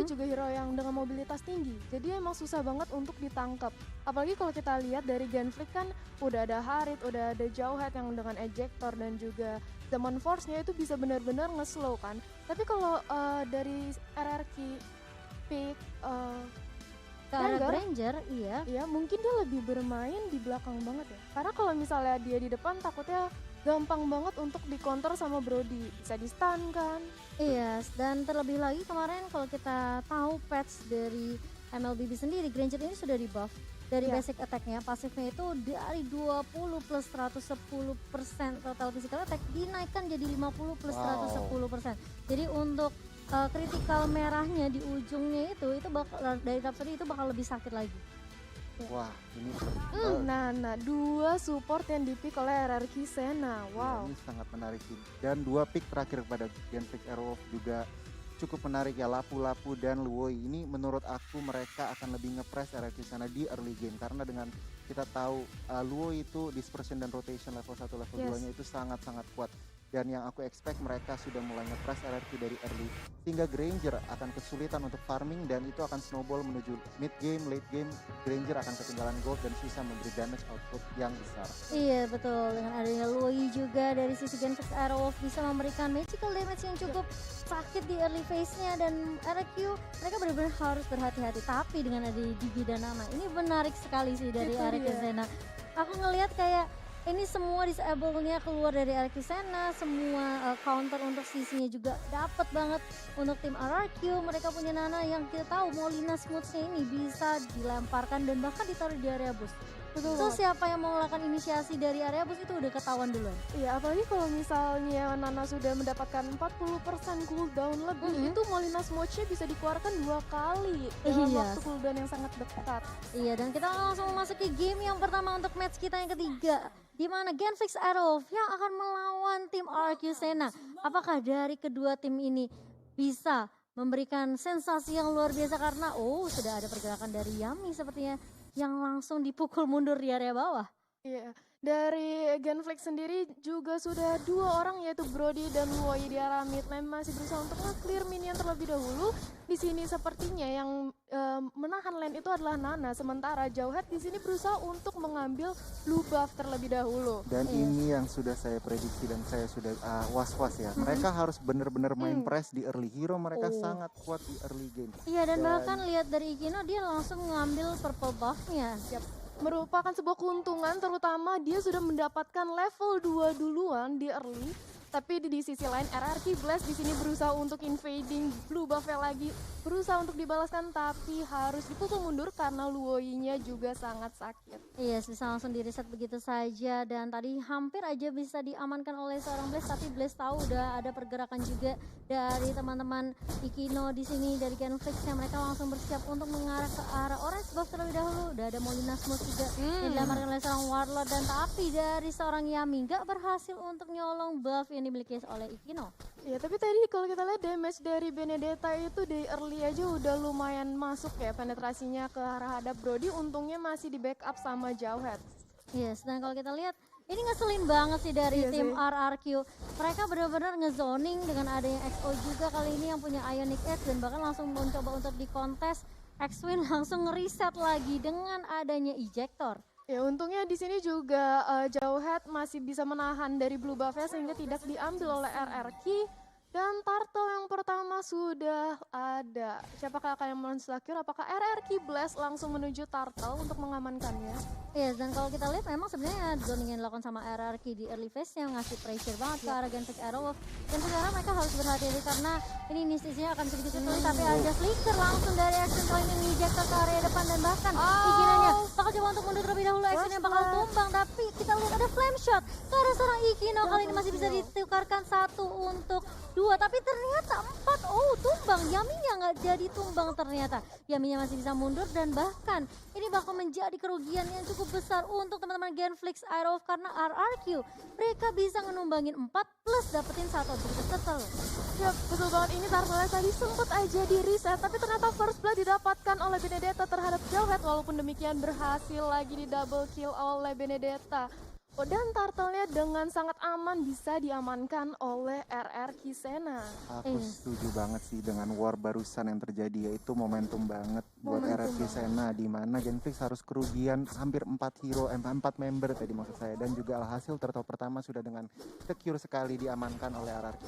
dia juga hero yang dengan mobilitas tinggi. Jadi emang susah banget untuk ditangkap. Apalagi kalau kita lihat dari Genflix kan udah ada Harit, udah ada Jawhead yang dengan ejector dan juga Zaman Force-nya itu bisa benar-benar nge-slow kan. Tapi kalau dari RRQ pick Ke arah Granger, Granger, iya. ya mungkin dia lebih bermain di belakang banget ya. Karena kalau misalnya dia di depan takutnya gampang banget untuk di-counter sama Brody. Bisa di-stun kan. Iya, dan terlebih lagi kemarin kalau kita tahu patch dari MLBB sendiri, Granger ini sudah di buff dari Iya. basic attack-nya, pasifnya itu dari 20 plus 110% total physical attack dinaikkan jadi 50 plus Wow. 110%. Jadi untuk critical merahnya di ujungnya itu bakal dari Rhapsody itu bakal lebih sakit lagi. Wah, ini Nah, dua support yang di-pick oleh RRQ Senna. Wow. ini sangat menarik sih. Dan 2 pick terakhir pada Genflix Aerowolf juga cukup menarik ya, Lapu-Lapu dan Luoi. Ini menurut aku mereka akan lebih nge-press RRQ sana di early game karena dengan kita tahu Luoi itu dispersion dan rotation level 1 level Yes. 2-nya itu sangat-sangat kuat. Dan yang aku expect mereka sudah mulai nge-press RRQ dari early sehingga Granger akan kesulitan untuk farming dan itu akan snowball menuju mid game, late game. Granger akan ketinggalan gold dan susah memberi damage output yang besar. Iya betul, dengan adanya Lui juga dari sisi Genflix Aerowolf bisa memberikan magical damage yang cukup sakit di early phase-nya, dan RQ mereka benar-benar harus berhati-hati. Tapi dengan ada Digi dan Nana, ini menarik sekali sih dari Itu RQ dia. Senna. Aku ngelihat kayak ini semua disable-nya keluar dari RQ Senna, semua counter untuk sisinya juga dapat banget untuk tim RRQ. Mereka punya Nana yang kita tahu Molina Smooths-nya ini bisa dilemparkan dan bahkan ditaruh di area bus. Betul So banget. siapa yang mau melakukan inisiasi dari area bus itu udah ketahuan duluan. Iya, apalagi kalau misalnya Nana sudah mendapatkan 40% cooldown lebih, itu Molina Smoke-nya bisa dikeluarkan 2 kali dalam Iya. waktu cooldown yang sangat dekat. Iya, dan kita langsung memasuki game yang pertama untuk match kita yang ketiga, di mana Genflix Aerowolf yang akan melawan tim RQ Senna. Apakah dari kedua tim ini bisa memberikan sensasi yang luar biasa karena sudah ada pergerakan dari Yami sepertinya yang langsung dipukul mundur di area bawah. Iya, dari Genflix sendiri juga sudah 2 orang yaitu Brody dan Luoi di arah mid lane masih berusaha untuk nge-clear minion terlebih dahulu. Di sini sepertinya yang menahan lane itu adalah Nana, sementara Jawhead di sini berusaha untuk mengambil blue buff terlebih dahulu. Dan ini yang sudah saya prediksi dan saya sudah was-was ya. Mereka harus benar-benar main press di early. Hero mereka sangat kuat di early game. Iya, dan bahkan lihat dari Ikino dia langsung ngambil purple buff-nya. Merupakan sebuah keuntungan, terutama dia sudah mendapatkan level 2 duluan di early. Tapi di sisi lain RRQ Blast di sini berusaha untuk invading blue buff-nya lagi, berusaha untuk dibalaskan tapi harus dipukul mundur karena Luoi-nya juga sangat sakit. Iya, bisa langsung di reset begitu saja, dan tadi hampir aja bisa diamankan oleh seorang Blaze, tapi Blaze tahu udah ada pergerakan juga dari teman-teman Ikino di sini dari Genflix yang mereka langsung bersiap untuk mengarah ke arah orange buff terlebih dahulu. Udah ada Molina Smooth juga yang diamankan oleh seorang Warlord, dan tapi dari seorang Yami nggak berhasil untuk nyolong buff yang dimiliki oleh Ikino. Ya, tapi tadi kalau kita lihat damage dari Benedetta itu di early aja udah lumayan masuk ya penetrasinya ke arah hadap Brody, untungnya masih di backup sama Jawhead. Yes, dan kalau kita lihat ini ngeselin banget sih dari Iya tim sih. RRQ. Mereka benar-benar ngezoning dengan adanya XO juga kali ini yang punya Ionic Edge, dan bahkan langsung mencoba untuk dikontes. X-Win langsung ngereset lagi dengan adanya ejector. Ya, untungnya di sini juga Jawhead masih bisa menahan dari blue buff-nya sehingga tidak diambil oleh RRQ. Dan turtle yang pertama sudah ada. Siapakah akan yang melanjutkan? Apakah RRQ Blast langsung menuju turtle untuk mengamankannya? Yes, dan kalau kita lihat memang sebenarnya zoning yang dilakukan sama RRQ di early phase yang ngasih pressure banget ke arah Genflix Aerowolf. Dan sekarang mereka harus berhati-hati karena ini inisiasinya akan sedikit sulit, tapi ada flicker langsung dari action point yang injector ke area depan, dan bahkan Ikinanya bakal coba untuk mundur terlebih dahulu, actionnya bakal tumbang, tapi kita lihat ada flame shot ke arah seorang Ikino. Kali ini masih bisa ditukarkan 1 untuk 2, tapi ternyata 4. Tumbang. Yaminya nggak jadi tumbang ternyata. Yaminya masih bisa mundur, dan bahkan ini bakal menjadi kerugian yang cukup besar untuk teman-teman Genflix Aerowolf karena RRQ mereka bisa ngenumbangin 4 plus dapetin 1 objektif turtle. Ya, betul banget. Ini turtle tadi sempat aja di reset, tapi ternyata first blood didapatkan oleh Benedetta terhadap Jawhead. Walaupun demikian berhasil lagi di double kill oleh Benedetta. Dan turtle-nya dengan sangat aman bisa diamankan oleh RR Kisena. Aku setuju banget sih dengan war barusan yang terjadi, yaitu momentum banget buat Momentum RRQ Sena, di mana Genflix harus kerugian hampir 4 member tadi maksud saya, dan juga alhasil turtle pertama sudah dengan secure sekali diamankan oleh RRQ.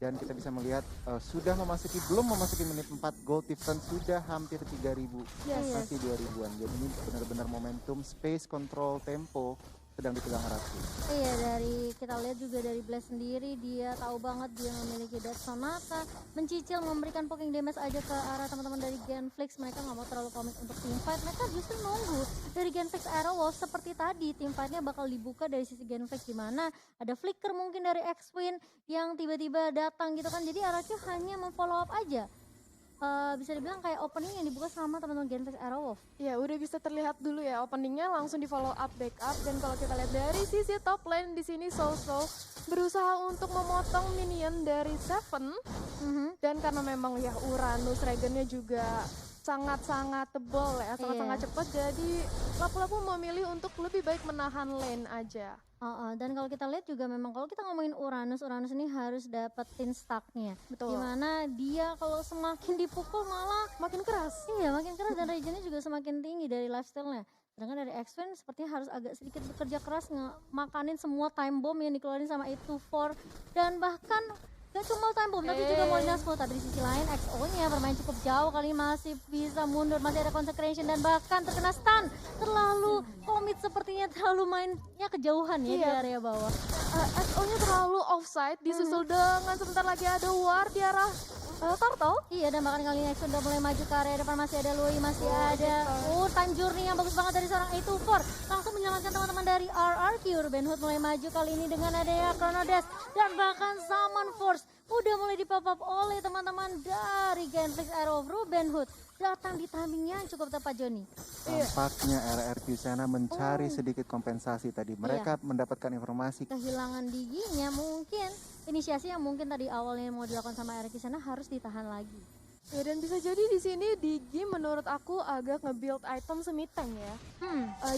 Dan kita bisa melihat belum memasuki menit 4, gold difference sudah hampir 3.000, Yes. masih 2.000-an. Jadi ini benar-benar momentum, space, control, tempo sedang dipegang RRQ. Iya, dari kita lihat juga dari Blaze sendiri, dia tahu banget dia memiliki Death Sonata, mencicil memberikan poking damage aja ke arah teman-teman dari Genflix. Mereka nggak mau terlalu komit untuk teamfight, mereka justru nunggu dari Genflix Aerowolf. Seperti tadi teamfightnya bakal dibuka dari sisi Genflix, di mana ada flicker mungkin dari X-Win yang tiba-tiba datang gitu kan. Jadi RRQ hanya memfollow up aja. Bisa dibilang kayak opening yang dibuka sama teman-teman Genflix Aerowolf. Ya udah bisa terlihat dulu ya openingnya, langsung di follow up backup. Dan kalau kita lihat dari sisi top lane di sini Soulso berusaha untuk memotong minion dari Seven. Dan karena memang ya Uranus Regennya juga sangat-sangat tebal ya, sangat-sangat cepat, jadi lapu-lapu memilih untuk lebih baik menahan lane aja. Dan kalau kita lihat juga memang kalau kita ngomongin Uranus ini harus dapetin stacknya. Betul. Dimana dia kalau semakin dipukul malah Makin keras. iya makin keras, dan regennya juga semakin tinggi dari lifestyle-nya. Sedangkan dari X-Fen sepertinya harus agak sedikit bekerja keras makanin semua time bomb yang dikeluarin sama A24, dan bahkan gak cuma time bomb tapi juga Molina Smoke. Tapi di sisi lain XO-nya bermain cukup jauh kali, masih bisa mundur, masih ada consecration dan bahkan terkena stun. Terlalu komit sepertinya, terlalu mainnya kejauhan ya di area bawah. XO-nya terlalu offside, disusul dengan sebentar lagi ada war di arah Turtle. Iya, dan bahkan kali ini X udah mulai maju ke area depan, masih ada Lui, masih ada time journey yang bagus banget dari seorang A24. Langsung menyelamatkan teman-teman dari RRQ. Ruben Hood mulai maju kali ini dengan adanya Chrono Dash dan bahkan Summon Force udah mulai di-pop up oleh teman-teman dari Genflix Aero. Ruben Hood datang di timingnya cukup tepat, Joni. Tampaknya RRQ Sena mencari sedikit kompensasi tadi. Mereka mendapatkan informasi Kehilangan diginya mungkin, inisiasi yang mungkin tadi awalnya mau dilakukan sama RRQ sana harus ditahan lagi. Ya, dan bisa jadi di sini Digi menurut aku agak nge-build item semi-tank ya.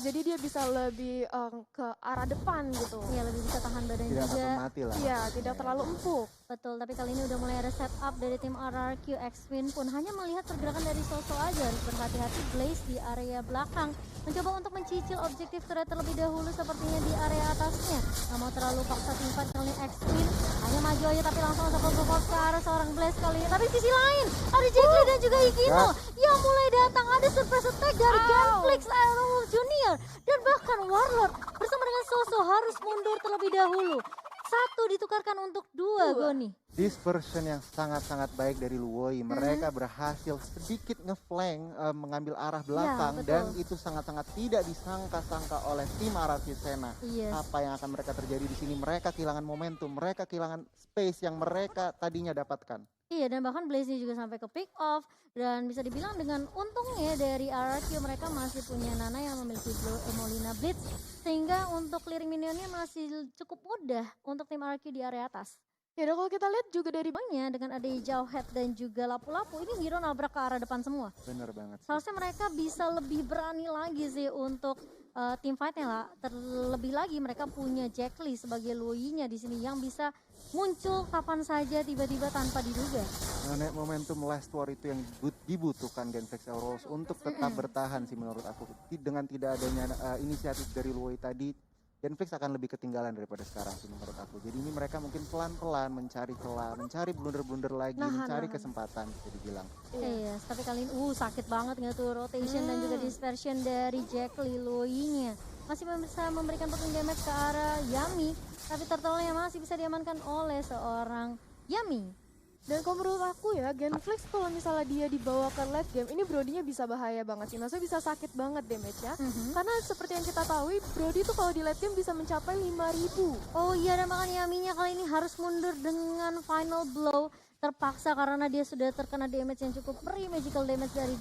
Jadi dia bisa lebih ke arah depan gitu. Iya, lebih bisa tahan badan tidak juga. takut mati lah. Iya, tidak terlalu empuk. Betul, tapi kali ini udah mulai ada setup dari tim RRQ. X-Win pun hanya melihat pergerakan dari Soso aja, harus berhati-hati. Blaze di area belakang mencoba untuk mencicil objektif turret terlebih dahulu sepertinya di area atasnya. Gak mau terlalu paksa timpat kali ini X-Win hanya maju aja, tapi langsung untuk support ke arah seorang Blaze kali ini. Tapi sisi lain ada Jackie dan juga Hikino yang mulai datang. Ada surprise attack dari Genflix Aerowolf Junior, dan bahkan Warlord bersama dengan Soso harus mundur terlebih dahulu. Satu ditukarkan untuk dua, Goni. Dispersion yang sangat-sangat baik dari Luwoi. Mereka berhasil sedikit ngeflank, mengambil arah belakang, dan itu sangat-sangat tidak disangka-sangka oleh tim RRQ Sena. Apa yang akan mereka terjadi di sini? Mereka kehilangan momentum, mereka kehilangan space yang mereka tadinya dapatkan. Iya, dan bahkan Blaze juga sampai ke pick off, dan bisa dibilang dengan untungnya dari RRQ mereka masih punya Nana yang memiliki Molina Blitz, sehingga untuk clearing minionnya masih cukup mudah untuk tim RRQ di area atas. Ya, dan kalau kita lihat juga dari banyak dengan ada Jauhead dan juga Lapu-Lapu, ini hero nabrak ke arah depan semua. Bener banget sih. Seharusnya mereka bisa lebih berani lagi sih untuk team fightnya lah. Terlebih lagi mereka punya Jack Lee sebagai Lui-nya di sini yang bisa muncul kapan saja tiba-tiba tanpa diduga. Momentum last war itu yang dibutuhkan Genflix Aerowolf untuk tetap bertahan sih menurut aku. Dengan tidak adanya inisiatif dari Luwoi tadi, Genflix akan lebih ketinggalan daripada sekarang sih menurut aku. Jadi ini mereka mungkin pelan-pelan mencari celah, mencari blunder-blunder lagi, mencari kesempatan bisa dibilang. Iya, tapi kali ini sakit banget nggak tuh rotation dan juga dispersion dari Jack Lee Lui-nya. Masih bisa memberikan poking damage ke arah Yami, tapi turtle-nya masih bisa diamankan oleh seorang Yami. Dan kalau menurut aku ya, Genflix kalau misalnya dia dibawa ke late game, ini Brody-nya bisa bahaya banget sih. Maksudnya bisa sakit banget damage-nya. Karena seperti yang kita tahu, Brody itu kalau di late game bisa mencapai 5.000. Oh iya, dan makanya Yaminya kali ini harus mundur dengan final blow. Terpaksa karena dia sudah terkena damage yang cukup ngeri, magical damage dari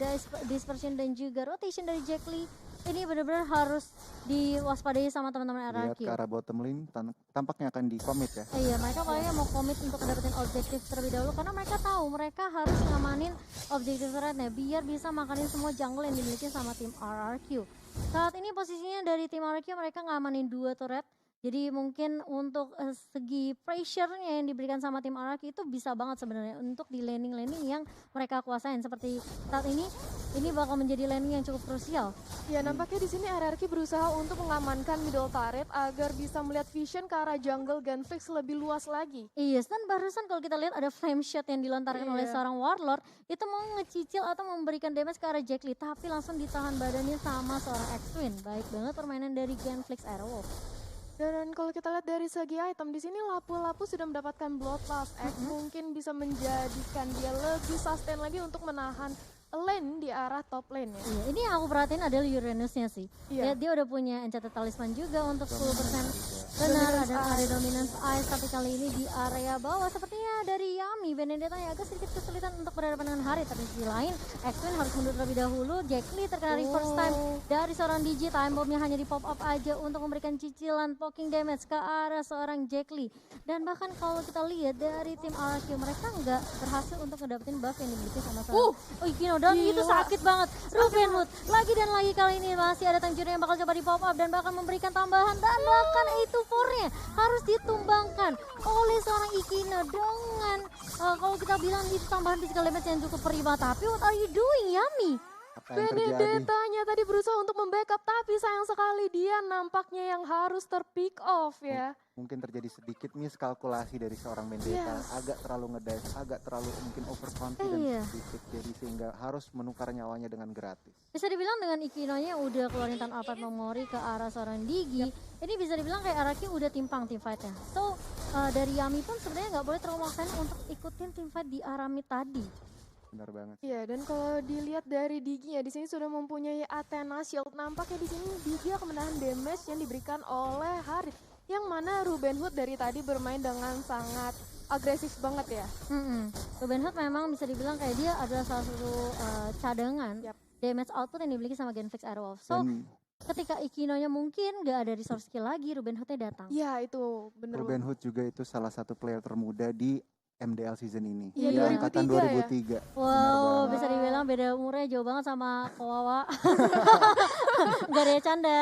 dispersion dan juga rotation dari Jack Lee. Ini benar-benar harus diwaspadai sama teman-teman RRQ. Lihat ke arah bottom lane, tampaknya akan di commit ya. Iya, mereka kayaknya mau komit untuk dapetin objektif terlebih dahulu, karena mereka tahu mereka harus ngamanin objektif turretnya biar bisa makanin semua jungle yang dimiliki sama tim RRQ. Saat ini posisinya dari tim RRQ mereka ngamanin 2 turret Jadi mungkin untuk segi pressure-nya yang diberikan sama tim RRQ itu bisa banget sebenarnya untuk di landing-landing yang mereka kuasain. Seperti saat ini bakal menjadi landing yang cukup krusial. Ya, nampaknya di sini RRQ berusaha untuk mengamankan middle turret agar bisa melihat vision ke arah jungle Genflix lebih luas lagi. Iya, dan barusan kalau kita lihat ada flame shot yang dilontarkan oleh Iya. seorang warlord, itu mau ngecicil atau memberikan damage ke arah Jack Lee, tapi langsung ditahan badannya sama seorang X-Twin. Baik banget permainan dari Genflix Aerowolf. Dan kalau kita lihat dari segi item di sini Lapu-Lapu sudah mendapatkan Bloodlust X, mungkin bisa menjadikan dia lebih sustain lagi untuk menahan lane di arah top lane ya. Iya, ini yang aku perhatiin adalah Uranusnya sih. Iya. Dia udah punya Enchanted Talisman juga untuk 10%. Dominance Benar, Dominance ada Ice. Dominance Ice, tapi kali ini di area bawah sepertinya dari Yami. Benedetta yang agak sedikit kesulitan untuk berhadapan dengan Hari, tapi di sisi lain X-Men harus mundur terlebih dahulu. Jack Lee terkena reverse time dari seorang DJ. Time bomb-nya hanya di pop up aja untuk memberikan cicilan poking damage ke arah seorang Jack Lee. Dan bahkan kalau kita lihat dari tim RRQ, mereka nggak berhasil untuk ngedapetin buff yang dimiliki sama seorang Ikino. Dan itu Gila. sakit banget. Ruben Hood lagi dan lagi kali ini masih ada Tanjiro yang bakal coba di pop up dan bahkan memberikan tambahan, dan bahkan A24-nya harus ditumbangkan oleh seorang Ikino dengan kalau kita bilang itu tambahan physical damage yang cukup prima. Tapi what are you doing, Yami? Apa yang terjadi? Benedettanya tadi berusaha untuk membackup, tapi sayang sekali dia nampaknya yang harus terpick off ya. Mungkin terjadi sedikit miskalkulasi dari seorang Benedetta, Yes. agak terlalu ngedive, agak terlalu mungkin overconfident Iya. sedikit, jadi sehingga harus menukar nyawanya dengan gratis. Bisa dibilang dengan Ikinonya udah keluarin Tan Alpert Memori ke arah seorang Digi. Ini bisa dibilang kayak Araki udah timpang team fight-nya. So dari Yami pun sebenarnya nggak boleh terlalu maksain untuk ikutin team fight di arah mid tadi. Benar banget. Iya, dan kalau dilihat dari Digi ya di sini sudah mempunyai Athena Shield. Nampaknya di sini Digi akan menahan damage yang diberikan oleh Harit. Yang mana Ruben Hood dari tadi bermain dengan sangat agresif banget ya. Ruben Hood memang bisa dibilang kayak dia adalah salah satu cadangan Yap. damage output yang dimiliki sama Genflix Aerowolf. So Dan ketika Ikinonya mungkin nggak ada resource skill lagi, Ruben Hoodnya datang. Iya, itu bener Ruben banget. Hood juga itu salah satu player termuda di MDL season ini. Iya, Dia angkatan 2003 2003. Wow, Benar banget. bisa dibilang beda umurnya jauh banget sama Kawawa. Gak ada ya, canda.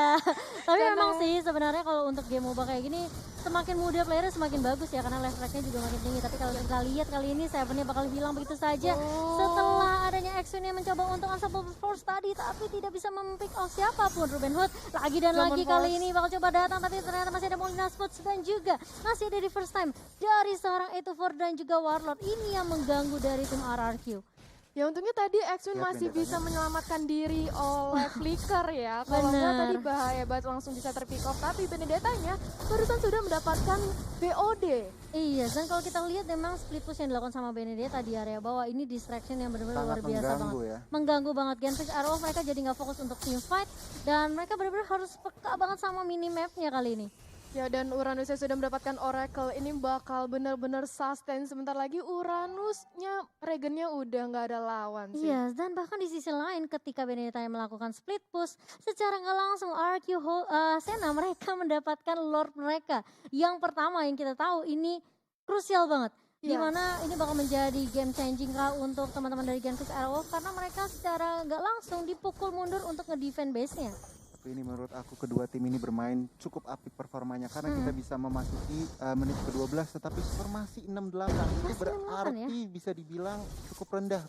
Tapi Canda. memang sih sebenarnya kalau untuk game MOBA kayak gini semakin muda playernya semakin bagus ya, karena level tracknya juga makin tinggi. Tapi kalau kita lihat kali ini Seven-nya bakal hilang begitu saja setelah adanya X-Win yang mencoba untuk Unstoppable Force tadi, tapi tidak bisa mempick off siapapun. Ruben Hood lagi dan Zaman lagi kali Force. ini bakal coba datang, tapi ternyata masih ada Molina Spots dan juga masih ada di first time dari seorang A24 dan juga Warlord. Ini yang mengganggu dari tim RRQ. Ya untungnya tadi X-Win Lihat masih Bendettanya. bisa menyelamatkan diri oleh Flicker ya. Kalau enggak Bener. tadi bahaya banget langsung bisa terpick off. Tapi Benedettanya barusan sudah mendapatkan BOD. Iya, dan kalau kita lihat memang split push yang dilakukan sama Benedetta di area bawah ini distraction yang benar-benar Sangat luar biasa mengganggu banget. ya. Mengganggu banget Genflix Aerowolf, mereka jadi nggak fokus untuk team fight dan mereka benar-benar harus peka banget sama minimapnya kali ini. Ya, dan Uranusnya sudah mendapatkan Oracle. Ini bakal benar-benar sustain. Sebentar lagi Uranusnya, Regennya udah nggak ada lawan sih. Iya, dan bahkan di sisi lain ketika Benedetta yang melakukan split push, secara nggak langsung Sena mereka mendapatkan Lord mereka. Yang pertama yang kita tahu ini krusial banget. Iya. Dimana ini bakal menjadi game changing kah untuk teman-teman dari Genflix Aerowolf, karena mereka secara nggak langsung dipukul mundur untuk nge-defend base-nya. Tapi ini menurut aku kedua tim ini bermain cukup apik performanya karena kita bisa memasuki menit ke-12, tetapi skor masih 6-8. Itu Masih 6-8 berarti bisa dibilang cukup rendah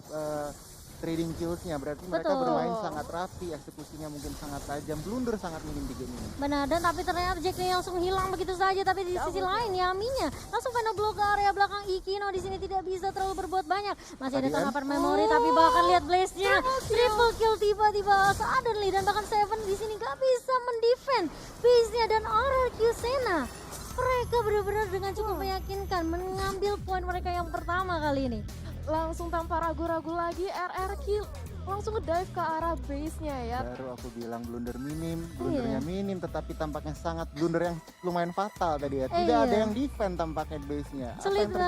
trading kills-nya. Berarti mereka Betul. bermain sangat rapi, eksekusinya mungkin sangat tajam, blunder sangat minim di game ini. Benar, dan tapi ternyata Jack Lee langsung hilang begitu saja. Tapi di sisi lain Yaminya langsung final blow ke area belakang Ikino. Di sini tidak bisa terlalu berbuat banyak. Masih ada Tadi kan? Tangan Memory, tapi bahkan lihat Blaze-nya triple kill tiba-tiba suddenly, dan bahkan Seven di sini nggak bisa mendefend base-nya dan RRQ Sena. Mereka benar-benar dengan cukup meyakinkan mengambil poin mereka yang pertama kali ini. Langsung tanpa ragu-ragu lagi RRQ langsung nge-dive ke arah base-nya ya. Baru aku bilang blunder minim, blundernya minim, tetapi tampaknya sangat blunder yang lumayan fatal tadi ya. Tidak Iya. ada yang defend tampaknya base-nya. Apa Sulit yang terjadi